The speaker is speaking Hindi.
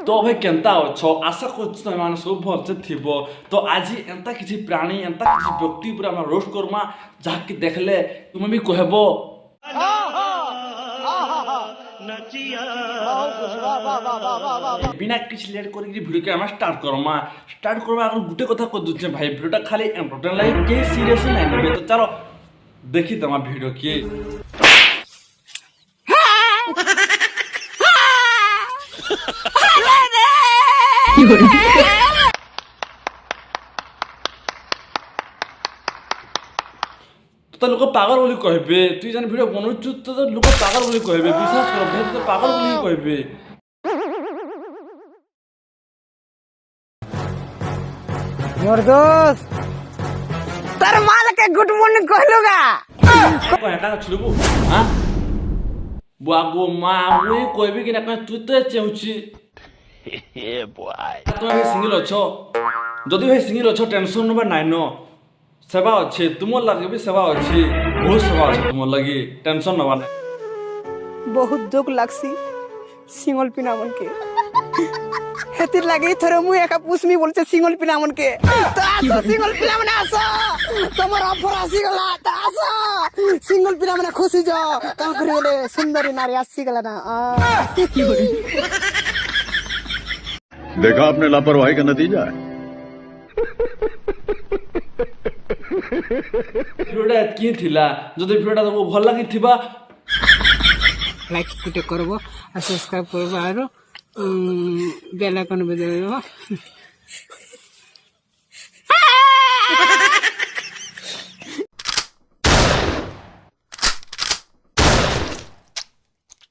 तो भाई केनता अच्छ आशा करछु तुम सब भलसे थिबो। तो आज एंता किसी प्राणी एंता किसी व्यक्ति पूरा हम रोस्ट करमा जहाँकि देखले तुम भी कहबो बिना किसी लेट कर भिडियो के स्टार्ट करमा आगे गुटे कथा कह दूचे भाई भिडियोटा खाली एंटरटेन लगे कहीं सीरियस नहीं नेबे। तो चलो देखी तुम भिडियो किए तो लोक पागल बोली कहबे तु जन भिडियो बनौछु तो लोक पागल बोली कहबे विश्वास कर भाई तो पागल बोली कहबे। मोर दोस्त तार माल के गुड मॉर्निंग कहलुगा कहे का छुलबू हां बुआगो मां मुई कहबे कि ना कहे तू तो चेउछि ए बॉय तो भाई सिंगल अछो जदि भाई सिंगल अछो टेंशन नबा नाइ न सेवा अच्छे तुम लगे भी सेवा अच्छी बहुत सेवा अच्छे तुम लगी टेंशन नबा ना। बहुत दुख लागसी सिंगल पिना मन के हेतिर लागे थरे मु एका पुसमी बोलছে सिंगल पिना मन के तो आसो सिंगल पिना मन आसो तमर ऑफर आसी गला तो आसो सिंगल पिना मन खुशी जो काम करेले सुंदरी नारी आसी गला ना देखा आपने लापरवाही का नतीजा है। भिडियोटा कि थिला जदि भिडियोटा तुमको भल लागि थिबा लाइक कुटे करबो आ सब्सक्राइब करबो आरो बेल आइकन बजाइबो।